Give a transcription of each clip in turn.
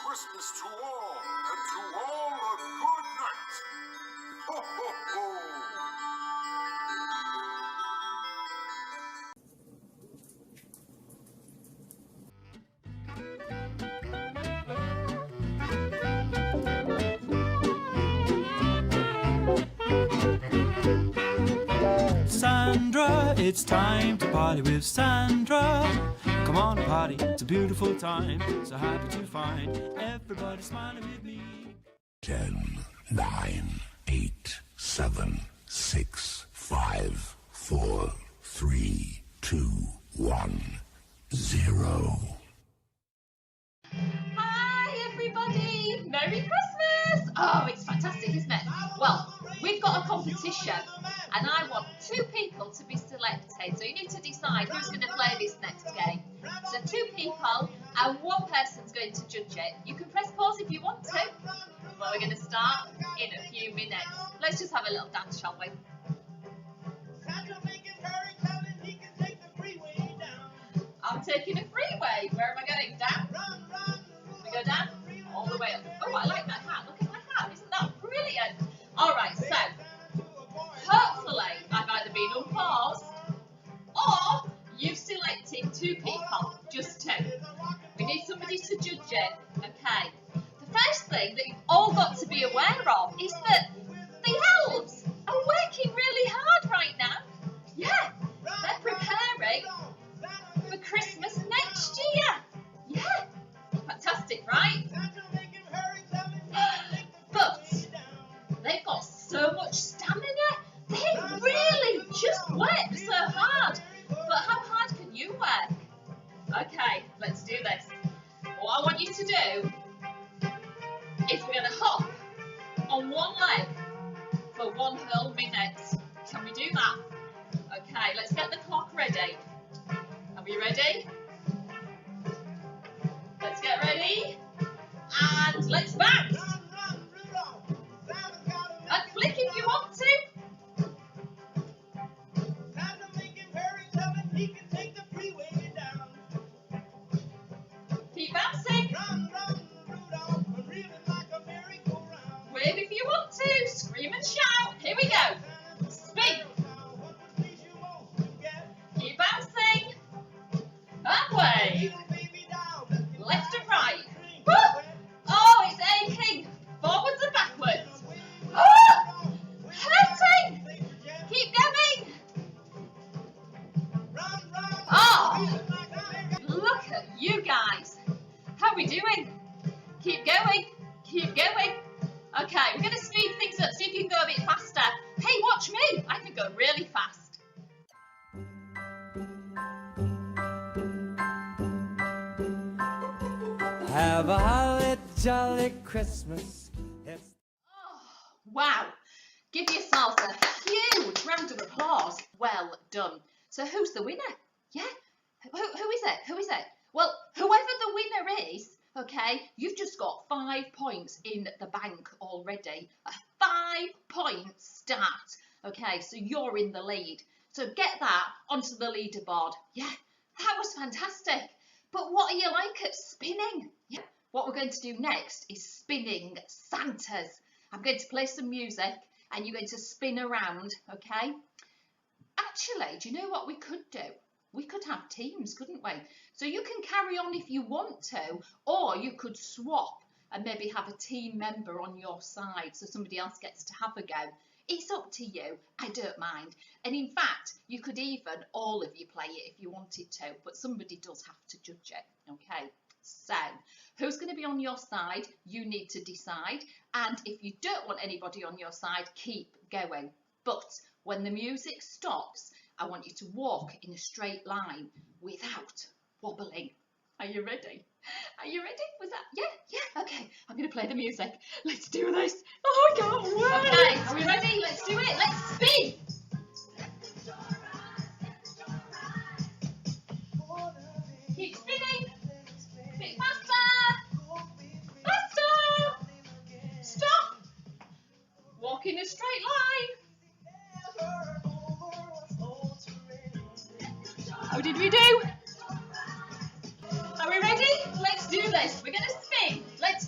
Christmas to all, and to all a good night. Ho, ho, ho! Sandra, it's time to party with Sandra. Come on, party, it's a beautiful time. So happy to find everybody smiling with me. 10, 9, 8, 7, 6, 5, 4, 3, 2, 1, 0. Hi everybody! Merry Christmas! Oh, it's fantastic, isn't it? Well, we've got a competition and I want 2 people to be selected. So you need to decide who's going to play this next game. So 2 people and 1 person's going to judge it. You can press pause if you want to. Well, we're going to start in a few minutes. Let's just have a little dance, shall we? I'm taking a freeway. Where am I going? Down? We go down? All the way up. Oh, I like that hat. Look at my hat. Isn't that brilliant? All right, so hopefully I've either been unpaused or you've selected 2 people, just 2. We need somebody to judge it. Okay. The first thing that you've all got to be aware of is that the elves are working really hard right now. Yeah, they're preparing for Christmas next year. Yeah, fantastic, right? But they've got so much stamina. They really just work so hard. But how hard can you work? Okay, let's do this. What I want you to do is we're going to hop on 1 leg for 1 whole minute. Can we do that? Okay, let's get the clock ready. Are we ready? Let's get ready. And let's bounce. And flick if you want to. Keep bouncing. Wave if you want to. Scream and shout. Here we go. Spin. Keep bouncing. And wave. Left and right. Woo! Oh, it's aching. Forwards and backwards. Oh, hurting. Keep going. Oh, look at you guys. How are we doing? Keep going. Keep going. Okay, we're going to speed things up. See if you can go a bit faster. Hey, watch me. I can go really fast. Have a holly jolly Christmas. It's Oh, wow. Give yourselves a huge round of applause. Well done. So who's the winner? Yeah? Who is it? Who is it? Well, whoever the winner is, okay, you've just got 5 points in the bank already. A 5-point start. Okay, so you're in the lead. So get that onto the leaderboard. Yeah, that was fantastic. But what are you like at spinning? Yeah, what we're going to do next is spinning Santas. I'm going to play some music and you're going to spin around, okay? Actually, do you know what we could do? We could have teams, couldn't we? So you can carry on if you want to, or you could swap and maybe have a team member on your side so somebody else gets to have a go. It's up to you. I don't mind. And in fact, you could even all of you play it if you wanted to, but somebody does have to judge it, okay? So, who's going to be on your side? You need to decide. And if you don't want anybody on your side, keep going. But when the music stops, I want you to walk in a straight line without wobbling. Are you ready? Are you ready? Was that? Yeah, okay. I'm going to play the music. Let's do this. Oh, I can't wait. Okay, are we ready? Let's do it. Let's spin. Keep spinning. A bit faster. Faster. Stop. Walk in a straight line. How did we do? Are we ready? Let's do this. We're going to spin. Let's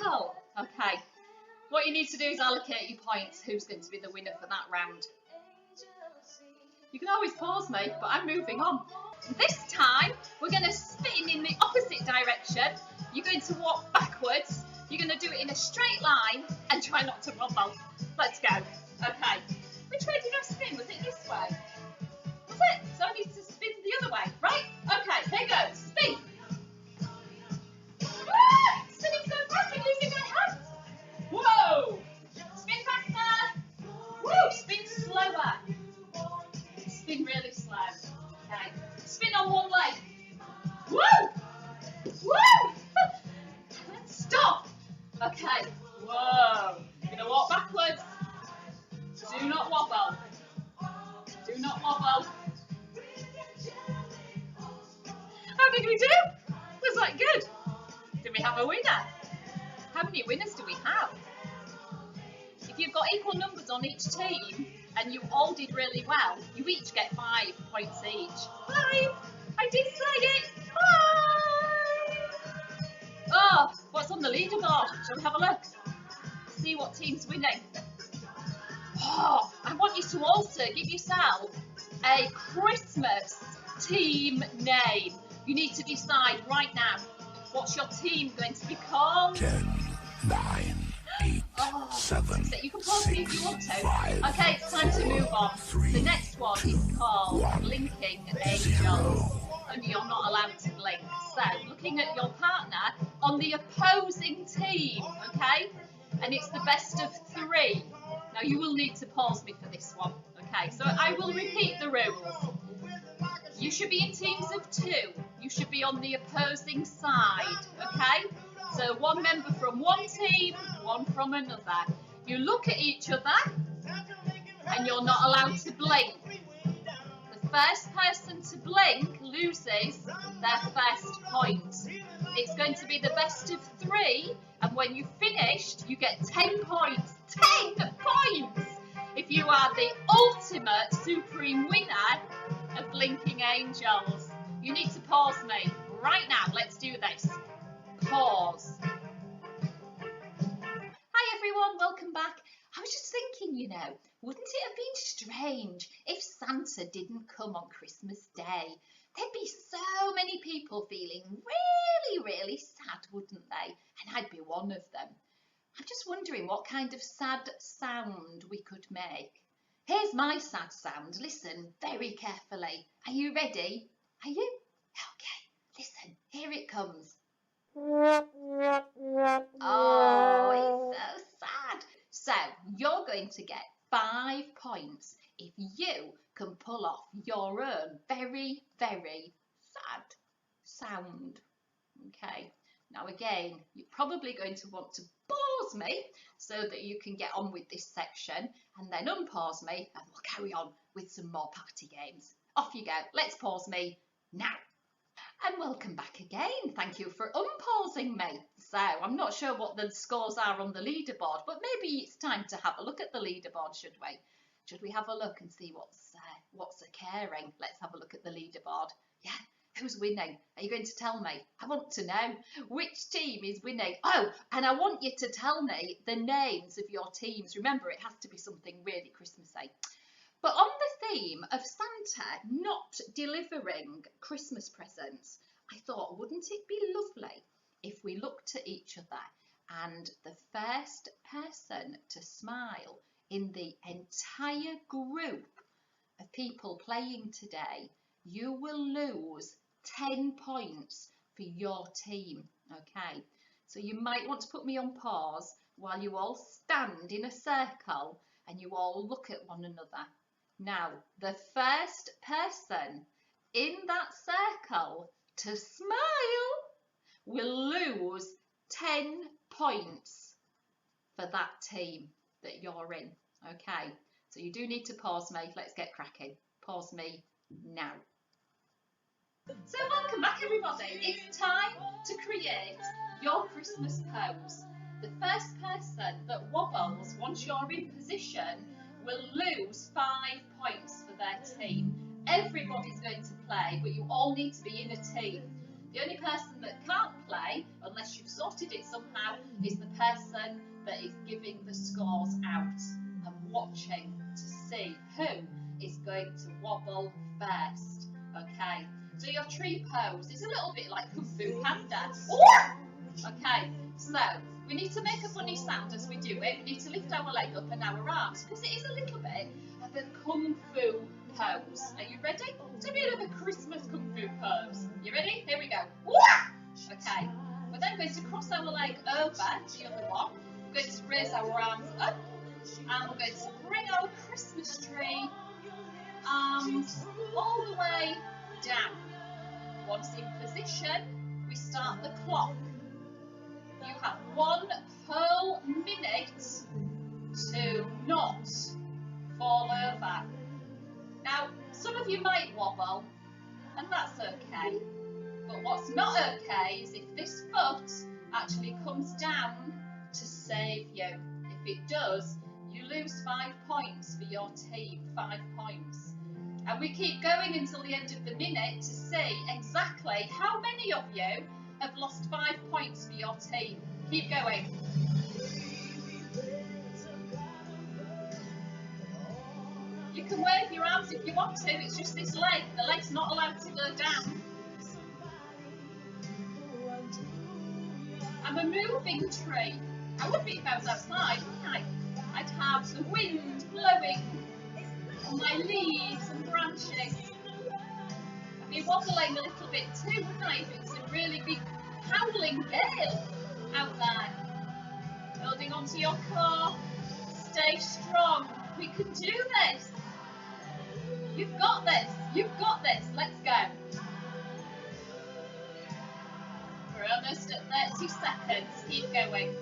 circle. Okay. What you need to do is allocate your points. Who's going to be the winner for that round? You can always pause me, but I'm moving on. This time, we're going to spin in the opposite direction. You're going to walk backwards. You're going to do it in a straight line and try not to wobble. Let's go. Okay. Which way did I spin? Was it this way? Was it? So I need to spin the other way, right? Okay, here goes. Spin. Ah, spinning so fast, I'm losing my hands. Whoa. Spin faster. Woo, spin slower. Spin really slow. Okay. Spin on one leg. Woo! Woo! Stop. Okay. Whoa. You're gonna walk backwards. Do not wobble. Do not wobble. How did we do? Was that good? Did we have a winner? How many winners do we have? If you've got equal numbers on each team and you all did really well, you each get 5 points each. 5! I did say it! 5! Oh, what's on the leaderboard? Shall we have a look? See what team's winning. Oh, I want you to also give yourself a Christmas team name. You need to decide right now, what's your team going to be called? 10, 9, 8, 7, So you can pause me if you want to. 5, Okay, it's time to move on. 3, The next one is called 1, Blinking 0. Angels. And you're not allowed to blink. So, looking at your partner on the opposing team, okay? And it's the best of 3. Now, you will need to pause me for this one, okay? So, I will repeat the rules. You should be in teams of 2. You should be on the opposing side, okay? So, one member from one team, one from another. You look at each other, and you're not allowed to blink. The first person to blink loses their first point. It's going to be the best of 3, and when you've finished, you get 10 points. 10 points! If you are the ultimate supreme winner of Blinking Angels. You need to pause me right now. Let's do this. Pause. Hi everyone, welcome back. I was just thinking, wouldn't it have been strange if Santa didn't come on Christmas Day? There'd be so many people feeling really, really sad, wouldn't they? And I'd be one of them. I'm just wondering what kind of sad sound we could make. Here's my sad sound. Listen very carefully. Are you ready? Are you? Okay, listen, here it comes. Oh, it's so sad. So, you're going to get 5 points if you can pull off your own very, very sad sound. Okay, now again, you're probably going to want to pause me so that you can get on with this section, and then unpause me and we'll carry on with some more party games. Off you go. Let's pause me now. And welcome back again. Thank you for unpausing me. So I'm not sure what the scores are on the leaderboard, but maybe it's time to have a look at the leaderboard, should we? Should we have a look and see what's occurring? Let's have a look at the leaderboard. Yeah, who's winning? Are you going to tell me? I want to know which team is winning. Oh, and I want you to tell me the names of your teams. Remember, it has to be something really Christmassy. But on the theme of Santa not delivering Christmas presents, I thought, wouldn't it be lovely if we looked at each other and the first person to smile in the entire group of people playing today, you will lose 10 points for your team, okay? So you might want to put me on pause while you all stand in a circle and you all look at one another. Now, the first person in that circle to smile will lose 10 points for that team that you're in. Okay, so you do need to pause me. Let's get cracking. Pause me now. So welcome back everybody. It's time to create your Christmas pose. The first person that wobbles once you're in position will lose 5 points for their team. Everybody's going to play, but you all need to be in a team. The only person that can't play, unless you've sorted it somehow, is the person that is giving the scores out and watching to see who is going to wobble first. Okay, so your tree pose is a little bit like Kung Fu Panda. Okay, so we need to make a funny sound as we do it. We need to lift our leg up and our arms because it is a little bit of a Kung Fu pose. Are you ready? It's a bit of a Christmas Kung Fu pose. You ready? Here we go. Okay, we're then going to cross our leg over the other one. We're going to raise our arms up and we're going to bring our Christmas tree arms all the way down. Once in position, we start the clock. You have 1 whole minute to not fall over. Now, some of you might wobble, and that's okay. But what's not okay is if this foot actually comes down to save you. If it does, you lose 5 points for your team, 5 points. And we keep going until the end of the minute to see exactly how many of you have lost 5 points for your team. Keep going. You can wave your arms if you want to, it's just this leg. The leg's not allowed to go down. I'm a moving tree. I would be if I was outside, wouldn't I? I'd have the wind blowing on my leaves and branches. I'd be wobbling a little bit too, wouldn't I, if it was a really big howling gale out there. Holding onto your core. Stay strong. We can do this. You've got this. You've got this. Let's go. We're almost at 30 seconds. Keep going.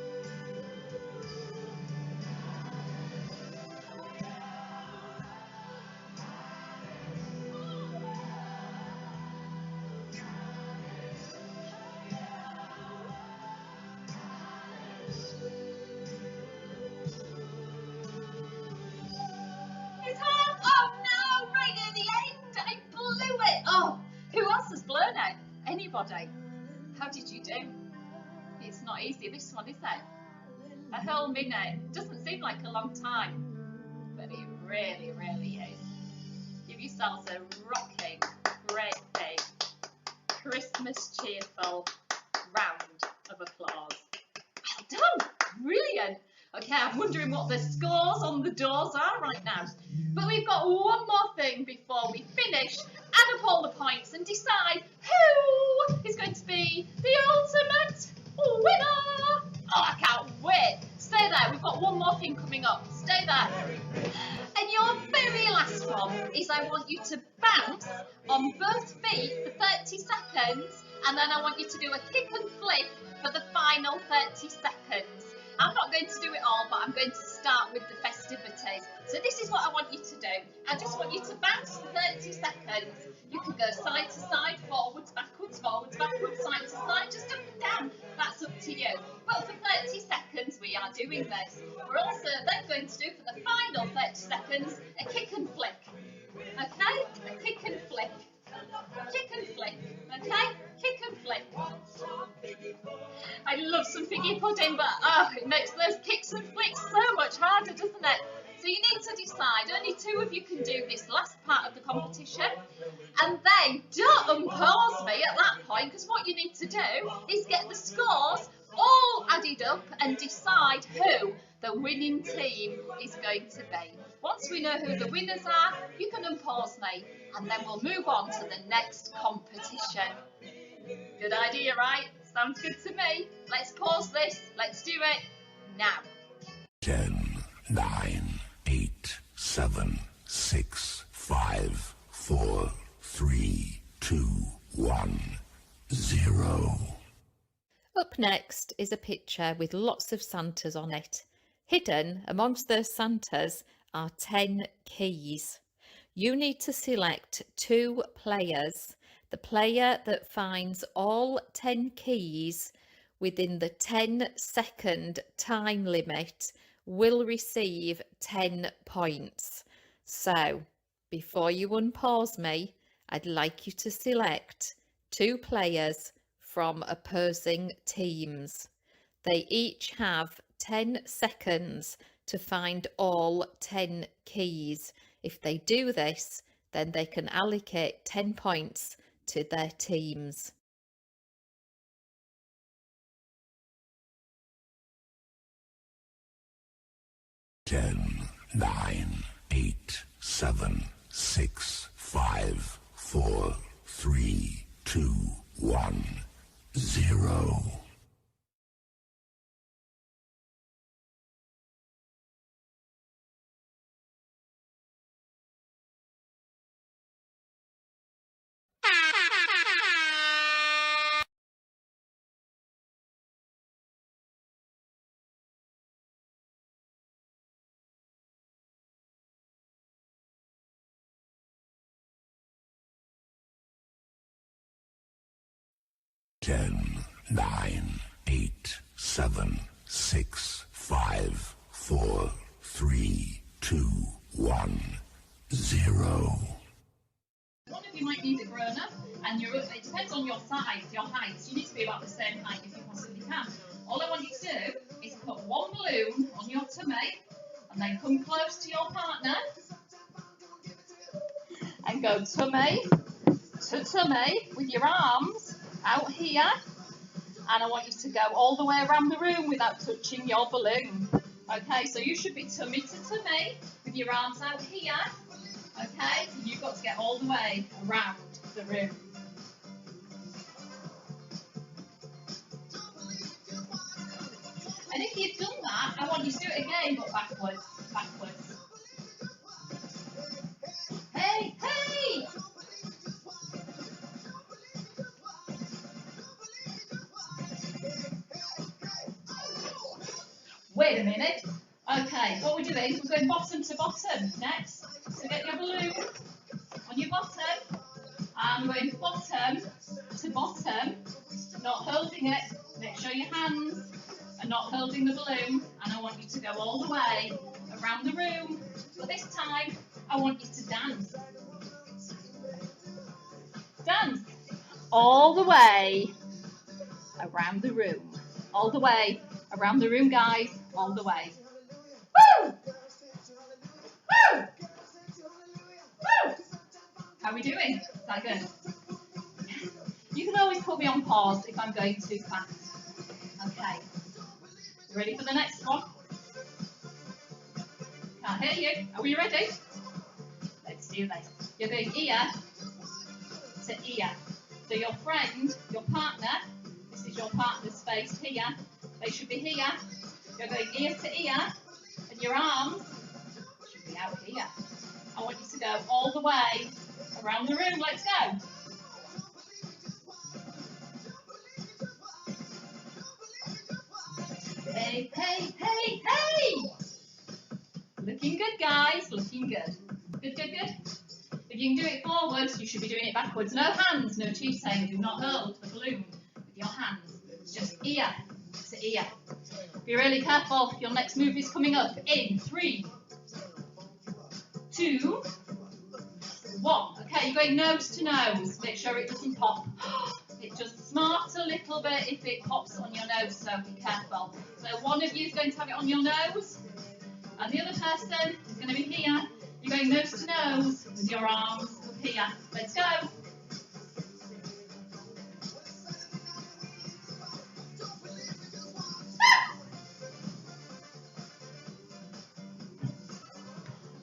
It's half. Oh no! Right near the end. I blew it. Oh, who else has blown it? Anybody? How did you do? It's not easy, this one, is it? A whole minute. Doesn't seem like a long time, but it really, really is. Give yourselves a rocking, great big, Christmas cheerful round of applause. Well done! Brilliant! Okay, I'm wondering what the scores on the doors are right now. But we've got one more thing before we finish, add up all the points and decide who is going to be the ultimate winner. Oh, I can't wait. Stay there, we've got one more thing coming up. Stay there. And your very last one is I want you to bounce on both feet for 30 seconds and then I want you to do a kick and flick for the final 30 seconds. I'm not going to do it all, but I'm going to start with the festivities. So this is what I want you to do. I just want you to bounce for 30 seconds. You can go side to side, forwards, backwards, side to side, just up and down. That's up to you. But for 30 seconds, we are doing this. We're also then going to do for the final 30 seconds, a kick and flick. Okay? A kick and flick. Kick and flick. Okay? Kick and flick. I love some figgy pudding, but oh, it makes those kicks and flicks so much harder, doesn't it? So you need to decide, only 2 of you can do this last part of the competition, and then don't unpause me at that point, because what you need to do is get the scores all added up and decide who the winning team is going to be. Once we know who the winners are, you can unpause me, and then we'll move on to the next competition. Good idea, right? Sounds good to me. Let's pause this. Let's do it now. 10, 9, 8, 7, 6, 5, 4, 3, 2, 1, 0. Up next is a picture with lots of Santas on it. Hidden amongst those Santas are 10 keys. You need to select 2 players. The player that finds all 10 keys within the 10-second time limit will receive 10 points. So, before you unpause me, I'd like you to select 2 players from opposing teams. They each have 10 seconds to find all 10 keys. If they do this, then they can allocate 10 points to their teams. 10, 9, 8, 7, 6, 5, 4, 3, 2, 1, 0. 10, 9, 8, 7, 6, 5, 4, 3, 2, 1, 0. One of you might need a grown-up, and it depends on your size, your height. You need to be about the same height if you possibly can. All I want you to do is put one balloon on your tummy, and then come close to your partner, and go tummy to tummy with your arms out here. And I want you to go all the way around the room without touching your balloon. Okay, so you should be tummy to tummy with your arms out here. Okay, so you've got to get all the way around the room. And if you've done that, I want you to do it again, but backwards, backwards. Hey, hey! Wait a minute. Okay, what we're doing, we're going bottom to bottom next. So get your balloon on your bottom, and we're going bottom to bottom, not holding it. Make sure your hands are not holding the balloon, and I want you to go all the way around the room. But this time, I want you to dance. Dance all the way around the room. All the way around the room, guys. All the way. Woo! Woo! Woo! How are we doing? Is that good? You can always put me on pause if I'm going too fast. Okay. You ready for the next one? Can't hear you. Are we ready? Let's do this. You're going ear to ear. So your friend, your partner, this is your partner's face here. They should be here. You're going ear to ear, and your arms should be out here. I want you to go all the way around the room. Let's go. Hey, hey, hey, hey! Looking good, guys. Looking good. Good, good, good. If you can do it forwards, you should be doing it backwards. No hands, no cheating. Do not hold the balloon with your hands. Just ear to ear. Be really careful. Your next move is coming up in 3, 2, 1. Okay, you're going nose to nose. Make sure it doesn't pop. It just smarts a little bit if it pops on your nose, so be careful. So one of you is going to have it on your nose, and the other person is going to be here. You're going nose to nose with your arms up here. Let's go.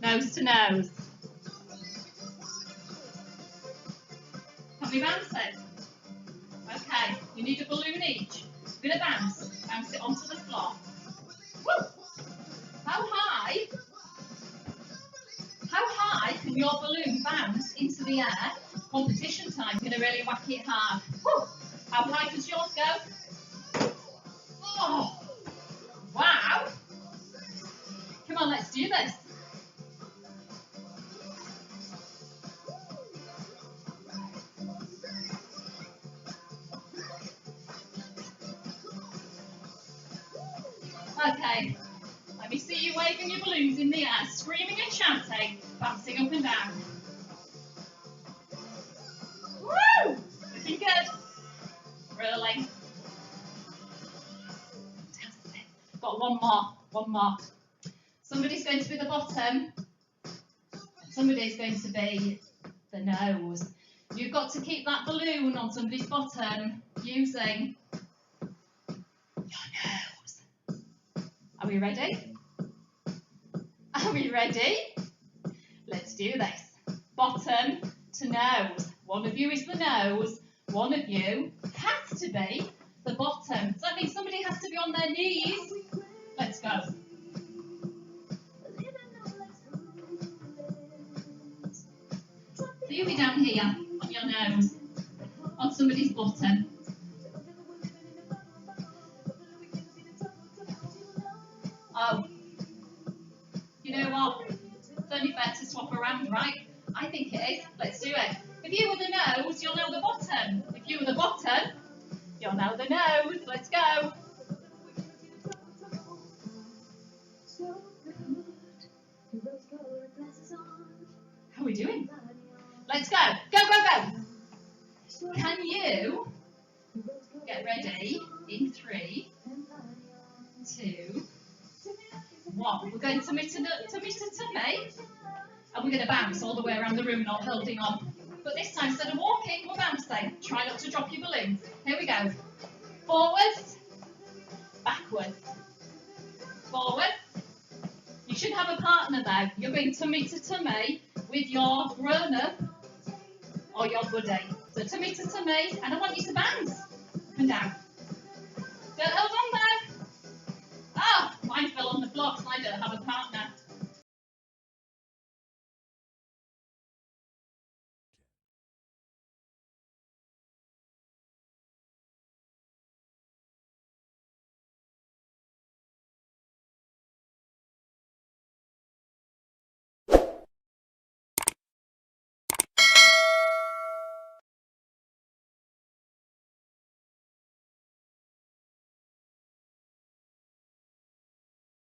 Nose to nose. Can we bounce it? Okay, you need a balloon each. We're going to bounce it onto the floor. Woo! How high can your balloon bounce into the air? Competition time, going to really whack it hard. Woo! How high does yours go? Oh, wow! Come on, let's do this. Okay, let me see you waving your balloons in the air, screaming and shouting, bouncing up and down. Woo! Looking good. Really? Fantastic. Got one more. Somebody's going to be the bottom. Somebody's going to be the nose. You've got to keep that balloon on somebody's bottom using your nose. Are we ready? Are we ready? Let's do this. Bottom to nose. One of you is the nose. One of you has to be the bottom. So that means somebody has to be on their knees. Let's go. So you'll be down here on your nose, on somebody's bottom. Oh, you know what? It's only fair to swap around, right? I think it is. Let's do it. If you were the nose, you'll know the bottom. If you were the bottom, you'll know the nose. Let's go. How are we doing? Let's go. Go, go, go. Can you get ready in 3, 2, 1. We're going tummy to tummy. And we're going to bounce all the way around the room, not holding on. But this time, instead of walking, we're bouncing. Try not to drop your balloons. Here we go. Forwards, backwards, forwards. You should have a partner though. You're going tummy to tummy with your grown-up or your buddy. So tummy to tummy, and I want you to bounce.